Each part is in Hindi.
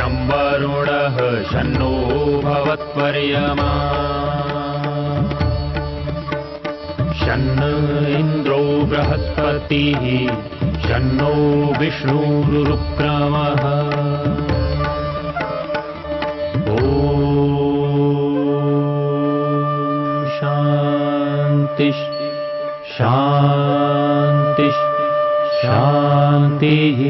शं वरुणः शन्नो भवत्वर्यमा शन्न इन्द्रो बृहस्पतिः शन्नो विष्णुरुक्रमः ॐ शान्ति शान्ति शान्तिः।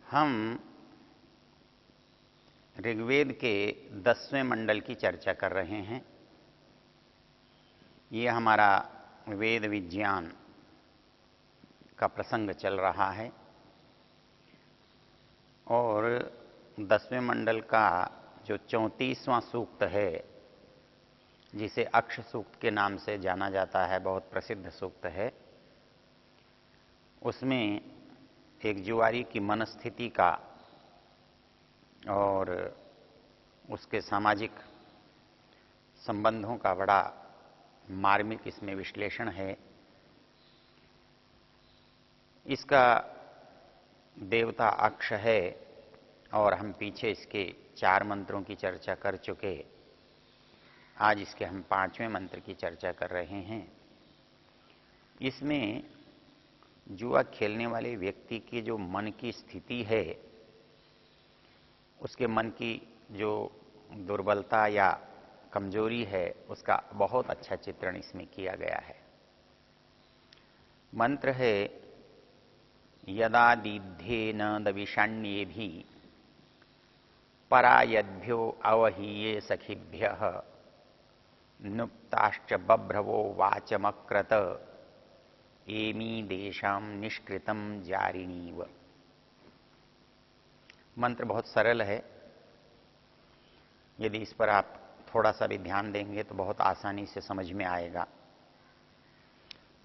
हम ऋग्वेद के 10वें मंडल की चर्चा कर रहे हैं। ये हमारा वेद विज्ञान का प्रसंग चल रहा है और 10वें मंडल का जो 34वां सूक्त है, जिसे अक्ष सूक्त के नाम से जाना जाता है, बहुत प्रसिद्ध सूक्त है, उसमें एक जुआरी की मनस्थिति का और उसके सामाजिक संबंधों का बड़ा मार्मिक इसमें विश्लेषण है। इसका देवता अक्ष है और हम पीछे इसके 4 मंत्रों की चर्चा कर चुके। आज इसके हम 5वें मंत्र की चर्चा कर रहे हैं। इसमें जुआ खेलने वाले व्यक्ति की जो मन की स्थिति है, उसके मन की जो दुर्बलता या कमजोरी है, उसका बहुत अच्छा चित्रण इसमें किया गया है। मंत्र है यदा दीध्येन दविषाण्येभि परायद्भ्यो अवहीये सखिभ्यः नुप्ताश्च बभ्रवो वाचमक्रत एमी देशाम निष्कृतम जारिणीव। मंत्र बहुत सरल है। यदि इस पर आप थोड़ा सा भी ध्यान देंगे तो बहुत आसानी से समझ में आएगा।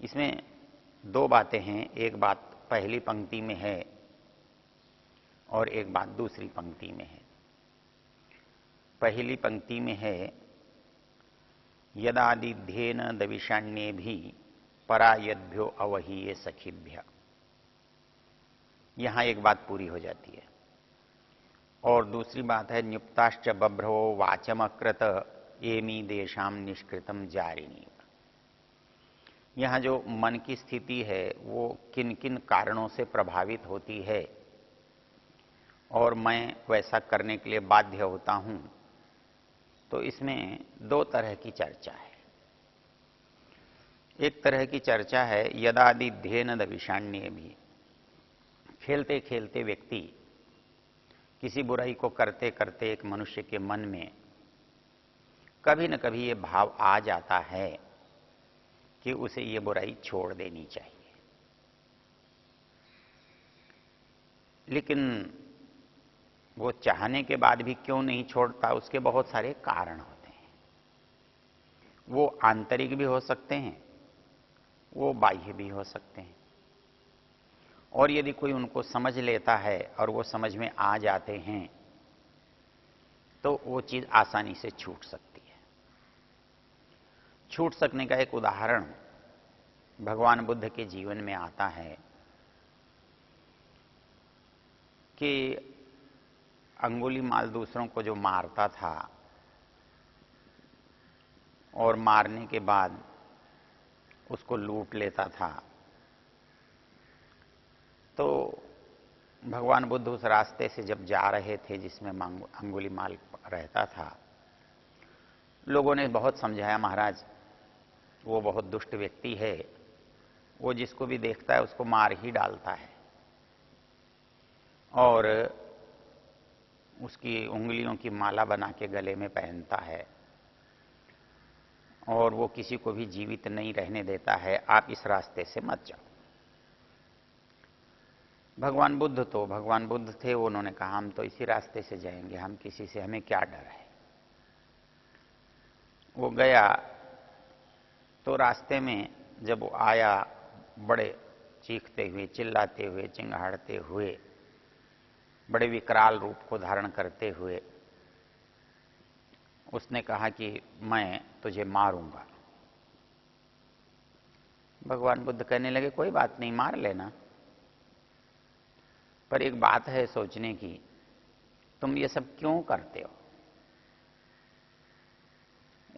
इसमें 2 बातें हैं। एक बात पहली पंक्ति में है और एक बात दूसरी पंक्ति में है। पहली पंक्ति में है यदादिध्येन दविषाण्येभि परायद्भ्यो अवहीये सखिभ्य। यहां एक बात पूरी हो जाती है। और दूसरी बात है न्युप्ताश्च बभ्रवो वाचमकृत एमी देशाम निष्कृतम जारिणी। यहां जो मन की स्थिति है वो किन किन कारणों से प्रभावित होती है और मैं वैसा करने के लिए बाध्य होता हूं, तो इसमें 2 तरह की चर्चा है। एक तरह की चर्चा है यदादिध्येन दविषाण्येभि। खेलते खेलते व्यक्ति किसी बुराई को करते करते एक मनुष्य के मन में कभी न कभी ये भाव आ जाता है कि उसे ये बुराई छोड़ देनी चाहिए, लेकिन वो चाहने के बाद भी क्यों नहीं छोड़ता, उसके बहुत सारे कारण होते हैं। वो आंतरिक भी हो सकते हैं, वो बाह्य भी हो सकते हैं। और यदि कोई उनको समझ लेता है और वो समझ में आ जाते हैं तो वो चीज आसानी से छूट सकती है। छूट सकने का एक उदाहरण भगवान बुद्ध के जीवन में आता है कि अंगुलीमाल दूसरों को जो मारता था और मारने के बाद उसको लूट लेता था, तो भगवान बुद्ध उस रास्ते से जब जा रहे थे जिसमें अंगुलीमाल रहता था, लोगों ने बहुत समझाया, महाराज वो बहुत दुष्ट व्यक्ति है, वो जिसको भी देखता है उसको मार ही डालता है और उसकी उंगलियों की माला बना के गले में पहनता है और वो किसी को भी जीवित नहीं रहने देता है। आप इस रास्ते से मत जाओ। भगवान बुद्ध थे, उन्होंने कहा हम तो इसी रास्ते से जाएंगे, हम किसी से, हमें क्या डर है। वो गया तो रास्ते में जब वो आया, बड़े चीखते हुए, चिल्लाते हुए, चिंगाड़ते हुए, बड़े विकराल रूप को धारण करते हुए उसने कहा कि मैं तुझे मारूंगा। भगवान बुद्ध कहने लगे कोई बात नहीं, मार लेना, पर एक बात है सोचने की, तुम ये सब क्यों करते हो?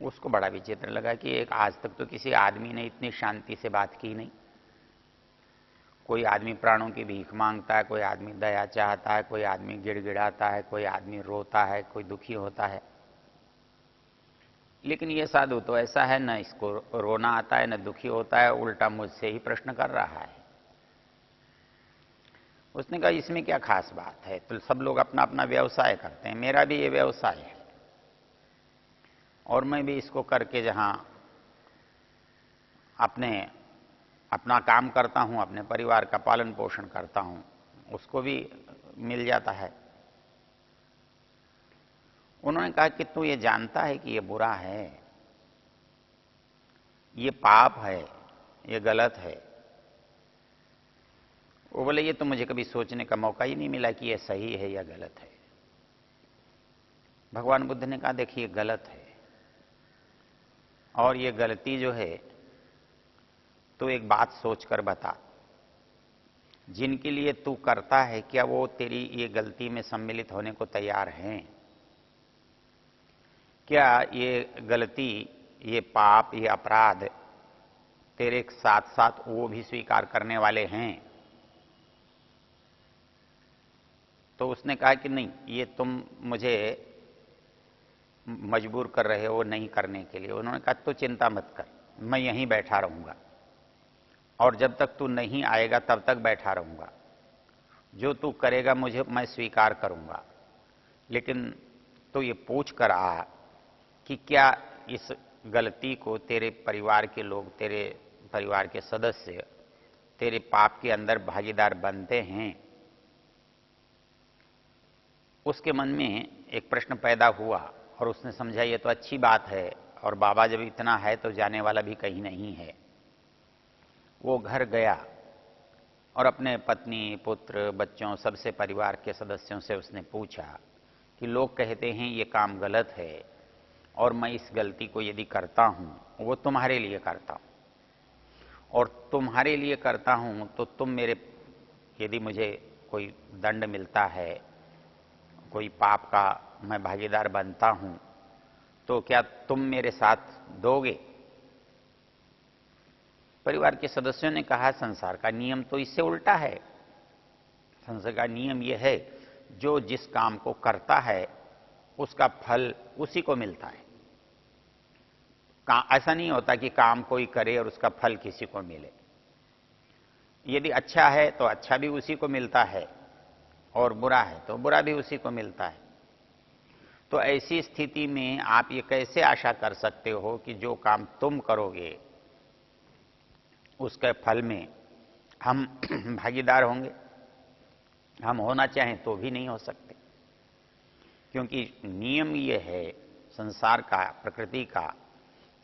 उसको बड़ा विचित्र लगा कि एक आज तक तो किसी आदमी ने इतनी शांति से बात की नहीं। कोई आदमी प्राणों की भीख मांगता है, कोई आदमी दया चाहता है, कोई आदमी गिड़गिड़ाता है, कोई आदमी रोता है, कोई दुखी होता है, लेकिन ये साधु तो ऐसा है, न इसको रोना आता है, न दुखी होता है, उल्टा मुझसे ही प्रश्न कर रहा है। उसने कहा इसमें क्या खास बात है, तो सब लोग अपना अपना व्यवसाय करते हैं, मेरा भी ये व्यवसाय है और मैं भी इसको करके जहां अपना काम करता हूं, अपने परिवार का पालन पोषण करता हूं, उसको भी मिल जाता है। उन्होंने कहा कि तू ये जानता है कि ये बुरा है, ये पाप है, ये गलत है? वो बोले ये तो मुझे कभी सोचने का मौका ही नहीं मिला कि ये सही है या गलत है। भगवान बुद्ध ने कहा देखिए गलत है, और ये गलती जो है तो एक बात सोचकर बता, जिनके लिए तू करता है क्या वो तेरी ये गलती में सम्मिलित होने को तैयार हैं? क्या ये गलती, ये पाप, ये अपराध तेरे साथ साथ वो भी स्वीकार करने वाले हैं? तो उसने कहा कि नहीं, ये तुम मुझे मजबूर कर रहे हो नहीं करने के लिए। उन्होंने कहा तो चिंता मत कर, मैं यहीं बैठा रहूंगा और जब तक तू नहीं आएगा तब तक बैठा रहूंगा। जो तू करेगा मुझे मैं स्वीकार करूंगा, लेकिन तो ये पूछ कर आ कि क्या इस गलती को तेरे परिवार के लोग, तेरे परिवार के सदस्य तेरे पाप के अंदर भागीदार बनते हैं? उसके मन में एक प्रश्न पैदा हुआ और उसने समझा ये तो अच्छी बात है, और बाबा जब इतना है तो जाने वाला भी कहीं नहीं है। वो घर गया और अपने पत्नी, पुत्र, बच्चों, सबसे परिवार के सदस्यों से उसने पूछा कि लोग कहते हैं ये काम गलत है और मैं इस गलती को यदि करता हूं वो तुम्हारे लिए करता हूं, और तुम्हारे लिए करता हूं तो तुम मेरे, यदि मुझे कोई दंड मिलता है, कोई पाप का मैं भागीदार बनता हूं, तो क्या तुम मेरे साथ दोगे? परिवार के सदस्यों ने कहा संसार का नियम तो इससे उल्टा है। संसार का नियम यह है जो जिस काम को करता है उसका फल उसी को मिलता है। ऐसा नहीं होता कि काम कोई करे और उसका फल किसी को मिले। यदि अच्छा है तो अच्छा भी उसी को मिलता है, और बुरा है तो बुरा भी उसी को मिलता है। तो ऐसी स्थिति में आप ये कैसे आशा कर सकते हो कि जो काम तुम करोगे उसके फल में हम भागीदार होंगे? हम होना चाहें तो भी नहीं हो सकते, क्योंकि नियम ये है संसार का, प्रकृति का,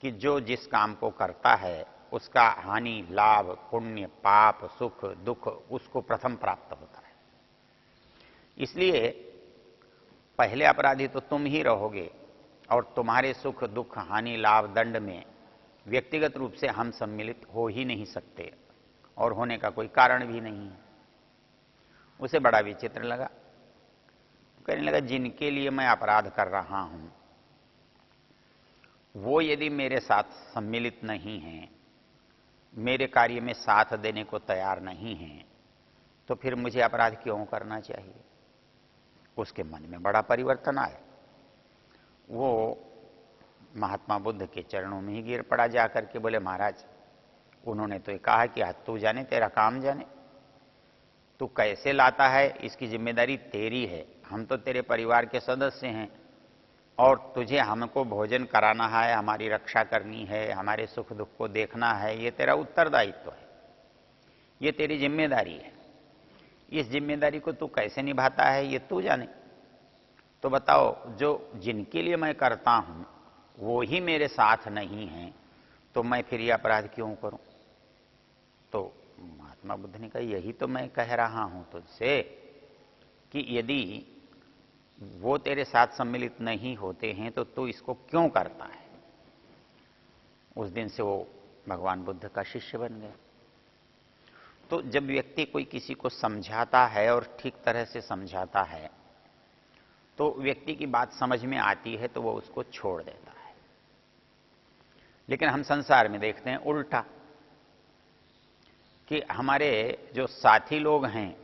कि जो जिस काम को करता है उसका हानि, लाभ, पुण्य, पाप, सुख, दुख उसको प्रथम प्राप्त होता है। इसलिए पहले अपराधी तो तुम ही रहोगे, और तुम्हारे सुख, दुख, हानि, लाभ, दंड में व्यक्तिगत रूप से हम सम्मिलित हो ही नहीं सकते, और होने का कोई कारण भी नहीं है। उसे बड़ा विचित्र लगा। कहने लगा जिनके लिए मैं अपराध कर रहा हूं वो यदि मेरे साथ सम्मिलित नहीं हैं, मेरे कार्य में साथ देने को तैयार नहीं हैं, तो फिर मुझे अपराध क्यों करना चाहिए? उसके मन में बड़ा परिवर्तन आया। वो महात्मा बुद्ध के चरणों में ही गिर पड़ा, जाकर के बोले महाराज, उन्होंने तो ये कहा कि आज तू जाने, तेरा काम जाने, तू कैसे लाता है इसकी जिम्मेदारी तेरी है। हम तो तेरे परिवार के सदस्य हैं और तुझे हमको भोजन कराना है, हमारी रक्षा करनी है, हमारे सुख दुख को देखना है, ये तेरा उत्तरदायित्व है, ये तेरी जिम्मेदारी है। इस जिम्मेदारी को तू कैसे निभाता है ये तू जाने। तो बताओ, जो जिनके लिए मैं करता हूं वो ही मेरे साथ नहीं है, तो मैं फिर ये अपराध क्यों करूं? तो महात्मा बुद्ध ने कहा यही तो मैं कह रहा हूं तुझसे कि यदि वो तेरे साथ सम्मिलित नहीं होते हैं तो तू इसको क्यों करता है। उस दिन से वो भगवान बुद्ध का शिष्य बन गए। तो जब व्यक्ति कोई किसी को समझाता है और ठीक तरह से समझाता है तो व्यक्ति की बात समझ में आती है तो वो उसको छोड़ देता है। लेकिन हम संसार में देखते हैं उल्टा कि हमारे जो साथी लोग हैं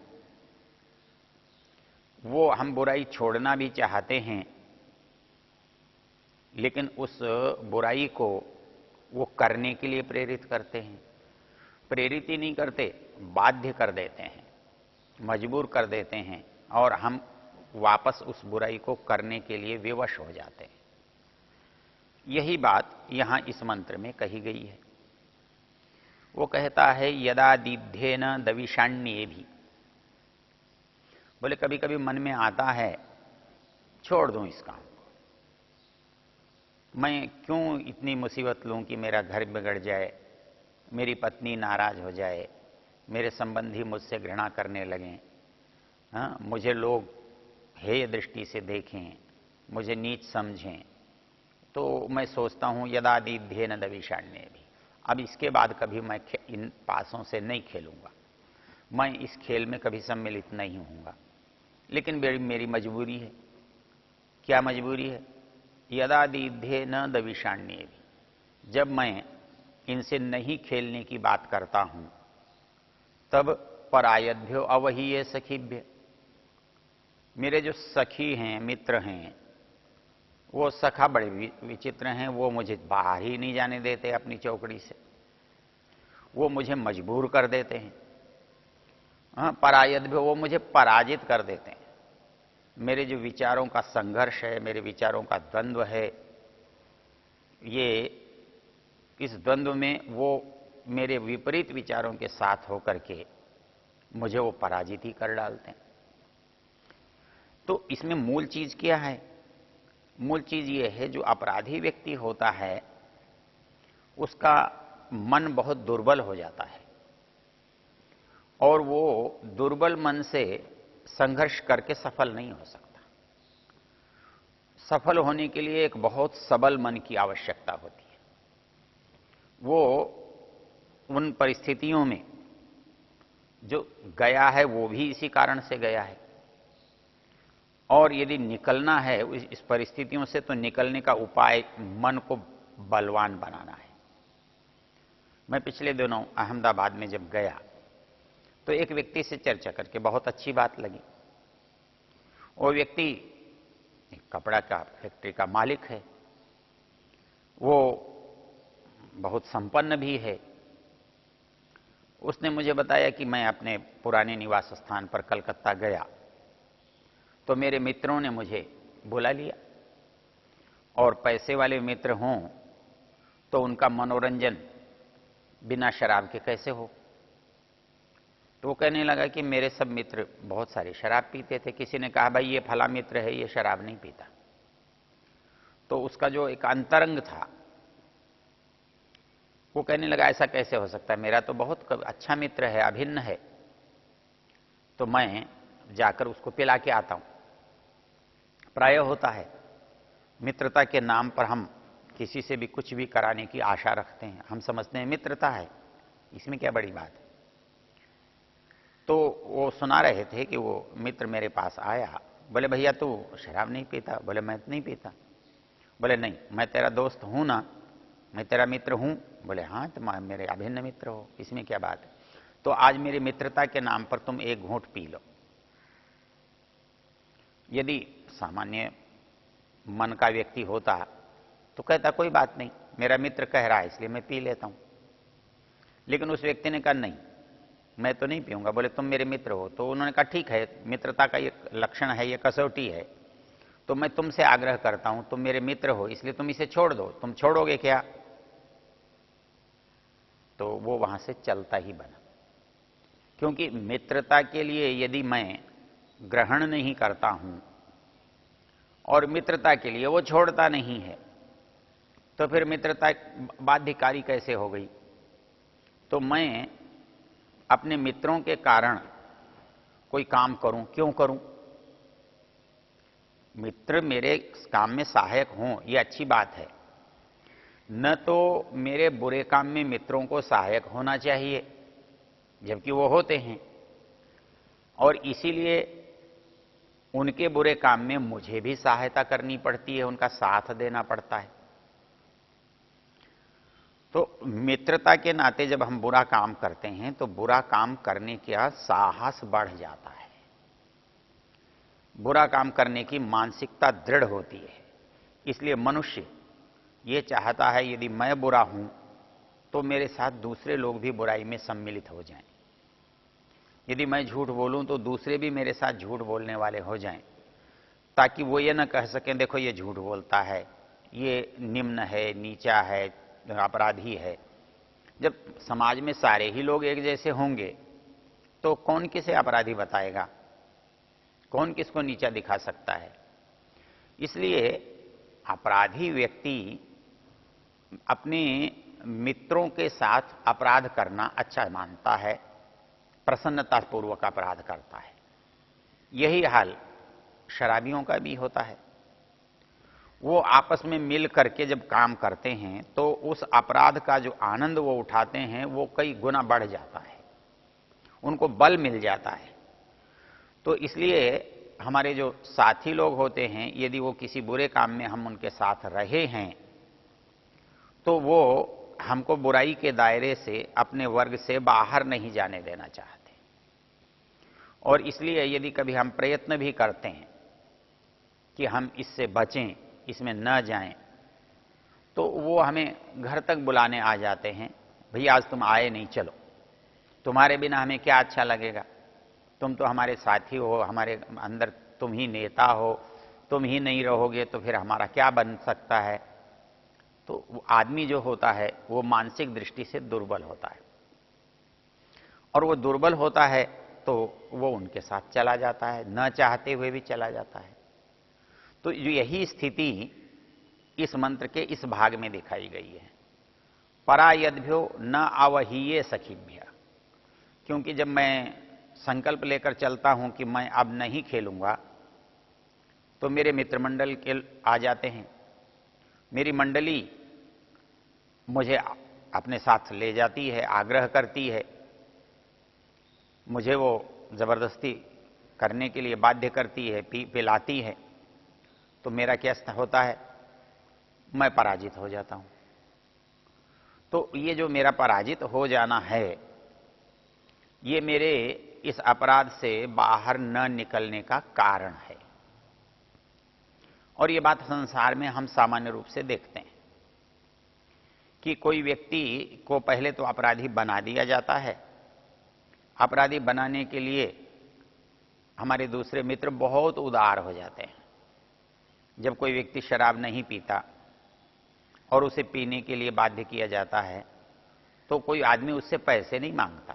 वो हम बुराई छोड़ना भी चाहते हैं लेकिन उस बुराई को वो करने के लिए प्रेरित करते हैं। प्रेरित ही नहीं करते, बाध्य कर देते हैं, मजबूर कर देते हैं और हम वापस उस बुराई को करने के लिए विवश हो जाते हैं। यही बात यहां इस मंत्र में कही गई है। वो कहता है यदा दीध्येन दविषाण्ये भी, बोले कभी कभी मन में आता है छोड़ दूं इस काम को, मैं क्यों इतनी मुसीबत लूं कि मेरा घर बिगड़ जाए, मेरी पत्नी नाराज हो जाए, मेरे संबंधी मुझसे घृणा करने लगें, मुझे लोग हेय दृष्टि से देखें, मुझे नीच समझें। तो मैं सोचता हूं यदा दीध्येन दविषाण्ये भी, अब इसके बाद कभी मैं इन पासों से नहीं खेलूंगा, मैं इस खेल में कभी सम्मिलित नहीं होऊंगा। लेकिन मेरी मजबूरी है। क्या मजबूरी है? यदा दीध्येन दविषाण्ये भी, जब मैं इनसे नहीं खेलने की बात करता हूं तब परायद्भ्यो अवहीये सखीभ्य, मेरे जो सखी हैं, मित्र हैं, वो सखा बड़े विचित्र हैं, वो मुझे बाहर ही नहीं जाने देते अपनी चौकड़ी से, वो मुझे मजबूर कर देते हैं। परायद्भ्यो, वो मुझे पराजित कर देते हैं। मेरे जो विचारों का संघर्ष है, मेरे विचारों का द्वंद्व है, ये इस द्वंद्व में वो मेरे विपरीत विचारों के साथ होकर के मुझे वो पराजित ही कर डालते हैं। तो इसमें मूल चीज क्या है? मूल चीज ये है जो अपराधी व्यक्ति होता है उसका मन बहुत दुर्बल हो जाता है और वो दुर्बल मन से संघर्ष करके सफल नहीं हो सकता। सफल होने के लिए एक बहुत सबल मन की आवश्यकता होती है। वो उन परिस्थितियों में जो गया है वो भी इसी कारण से गया है और यदि निकलना है इस परिस्थितियों से तो निकलने का उपाय मन को बलवान बनाना है। मैं पिछले दिनों अहमदाबाद में जब गया तो एक व्यक्ति से चर्चा करके बहुत अच्छी बात लगी। वो व्यक्ति एक कपड़ा का फैक्ट्री का मालिक है, वो बहुत संपन्न भी है। उसने मुझे बताया कि मैं अपने पुराने निवास स्थान पर कलकत्ता गया तो मेरे मित्रों ने मुझे बुला लिया और पैसे वाले मित्र हों तो उनका मनोरंजन बिना शराब के कैसे हो। तो वो कहने लगा कि मेरे सब मित्र बहुत सारे शराब पीते थे। किसी ने कहा भाई ये फला मित्र है, ये शराब नहीं पीता। तो उसका जो एक अंतरंग था वो कहने लगा ऐसा कैसे हो सकता है, मेरा तो बहुत अच्छा मित्र है, अभिन्न है, तो मैं जाकर उसको पिला के आता हूं। प्राय होता है मित्रता के नाम पर हम किसी से भी कुछ भी कराने की आशा रखते हैं। हम समझते हैं मित्रता है, इसमें क्या बड़ी बात है। तो वो सुना रहे थे कि वो मित्र मेरे पास आया, बोले भैया तू शराब नहीं पीता? बोले मैं नहीं पीता। बोले नहीं, मैं तेरा दोस्त हूं ना, मैं तेरा मित्र हूं। बोले हाँ, तुम मेरे अभिन्न मित्र हो, इसमें क्या बात है। तो आज मेरी मित्रता के नाम पर तुम एक घूंट पी लो। यदि सामान्य मन का व्यक्ति होता तो कहता कोई बात नहीं, मेरा मित्र कह रहा है इसलिए मैं पी लेता हूं। लेकिन उस व्यक्ति ने कहा नहीं, मैं तो नहीं पीऊंगा। बोले तुम मेरे मित्र हो। तो उन्होंने कहा ठीक है, मित्रता का ये लक्षण है, ये कसौटी है, तो मैं तुमसे आग्रह करता हूं, तुम मेरे मित्र हो इसलिए तुम इसे छोड़ दो। तुम छोड़ोगे क्या? तो वो वहां से चलता ही बना। क्योंकि मित्रता के लिए यदि मैं ग्रहण नहीं करता हूं और मित्रता के लिए वो छोड़ता नहीं है तो फिर मित्रता बाध्यकारी कैसे हो गई। तो मैं अपने मित्रों के कारण कोई काम करूं, क्यों करूं? मित्र मेरे काम में सहायक हों, ये अच्छी बात है। न तो मेरे बुरे काम में मित्रों को सहायक होना चाहिए, जबकि वो होते हैं, और इसीलिए उनके बुरे काम में मुझे भी सहायता करनी पड़ती है, उनका साथ देना पड़ता है। तो मित्रता के नाते जब हम बुरा काम करते हैं तो बुरा काम करने का साहस बढ़ जाता है, बुरा काम करने की मानसिकता दृढ़ होती है। इसलिए मनुष्य ये चाहता है यदि मैं बुरा हूं तो मेरे साथ दूसरे लोग भी बुराई में सम्मिलित हो जाएं। यदि मैं झूठ बोलूं तो दूसरे भी मेरे साथ झूठ बोलने वाले हो जाएं, ताकि वो ये ना कह सकें देखो ये झूठ बोलता है, ये निम्न है, नीचा है, अपराधी है। जब समाज में सारे ही लोग एक जैसे होंगे तो कौन किसे अपराधी बताएगा, कौन किसको नीचा दिखा सकता है? इसलिए अपराधी व्यक्ति अपने मित्रों के साथ अपराध करना अच्छा मानता है, प्रसन्नतापूर्वक अपराध करता है। यही हाल शराबियों का भी होता है। वो आपस में मिल करके जब काम करते हैं तो उस अपराध का जो आनंद वो उठाते हैं वो कई गुना बढ़ जाता है, उनको बल मिल जाता है। तो इसलिए हमारे जो साथी लोग होते हैं, यदि वो किसी बुरे काम में हम उनके साथ रहे हैं तो वो हमको बुराई के दायरे से, अपने वर्ग से बाहर नहीं जाने देना चाहते। और इसलिए यदि कभी हम प्रयत्न भी करते हैं कि हम इससे बचें, इसमें न जाएं, तो वो हमें घर तक बुलाने आ जाते हैं, भैया आज तुम आए नहीं, चलो, तुम्हारे बिना हमें क्या अच्छा लगेगा, तुम तो हमारे साथी हो, हमारे अंदर तुम ही नेता हो, तुम ही नहीं रहोगे तो फिर हमारा क्या बन सकता है? तो वो आदमी जो होता है वो मानसिक दृष्टि से दुर्बल होता है, और वो दुर्बल होता है तो वो उनके साथ चला जाता है, न चाहते हुए भी चला जाता है। तो यही स्थिति इस मंत्र के इस भाग में दिखाई गई है। परा यद्भ्यो न आवहीये सखीभ्य, क्योंकि जब मैं संकल्प लेकर चलता हूं कि मैं अब नहीं खेलूंगा तो मेरे मित्रमंडल के आ जाते हैं, मेरी मंडली मुझे अपने साथ ले जाती है, आग्रह करती है, मुझे वो जबरदस्ती करने के लिए बाध्य करती है, पिलाती है। तो मेरा क्या होता है? मैं पराजित हो जाता हूं। तो ये जो मेरा पराजित हो जाना है, ये मेरे इस अपराध से बाहर न निकलने का कारण है। और ये बात संसार में हम सामान्य रूप से देखते हैं कि कोई व्यक्ति को पहले तो अपराधी बना दिया जाता है। अपराधी बनाने के लिए हमारे दूसरे मित्र बहुत उदार हो जाते हैं। जब कोई व्यक्ति शराब नहीं पीता और उसे पीने के लिए बाध्य किया जाता है तो कोई आदमी उससे पैसे नहीं मांगता,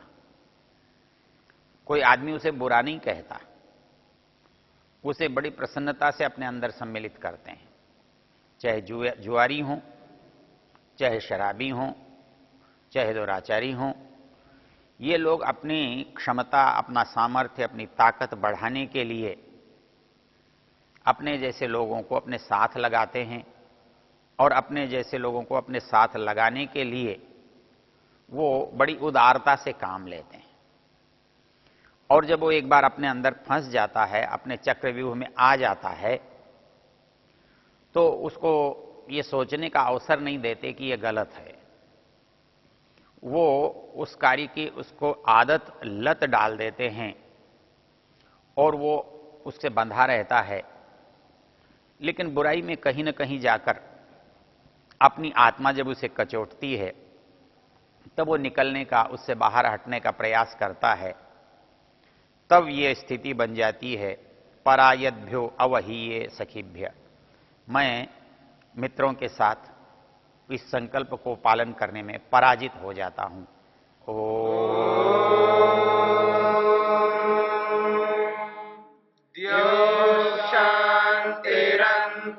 कोई आदमी उसे बुरा नहीं कहता, उसे बड़ी प्रसन्नता से अपने अंदर सम्मिलित करते हैं। चाहे जुआरी हों, चाहे शराबी हों, चाहे दुराचारी हों, ये लोग अपनी क्षमता, अपना सामर्थ्य, अपनी ताकत बढ़ाने के लिए अपने जैसे लोगों को अपने साथ लगाते हैं, और अपने जैसे लोगों को अपने साथ लगाने के लिए वो बड़ी उदारता से काम लेते हैं। और जब वो एक बार अपने अंदर फंस जाता है, अपने चक्रव्यूह में आ जाता है, तो उसको ये सोचने का अवसर नहीं देते कि ये गलत है। वो उस कार्य की उसको आदत, लत डाल देते हैं और वो उससे बंधा रहता है। लेकिन बुराई में कहीं न कहीं जाकर अपनी आत्मा जब उसे कचोटती है तब वो निकलने का, उससे बाहर हटने का प्रयास करता है। तब ये स्थिति बन जाती है परायद्भ्यो अवहीये सखीभ्य। मैं मित्रों के साथ इस संकल्प को पालन करने में पराजित हो जाता हूं।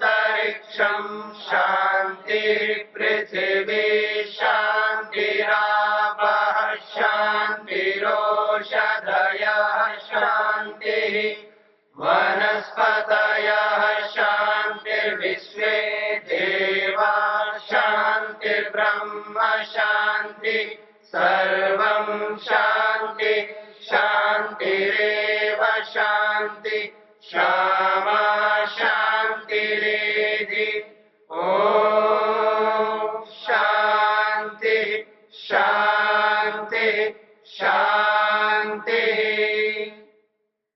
शांतिरंतरिक्षं शांति पृथिवी शांतिरापः शांतिरो क्षमा शान्तिरेधि ॐ शान्ति शान्ति शान्ति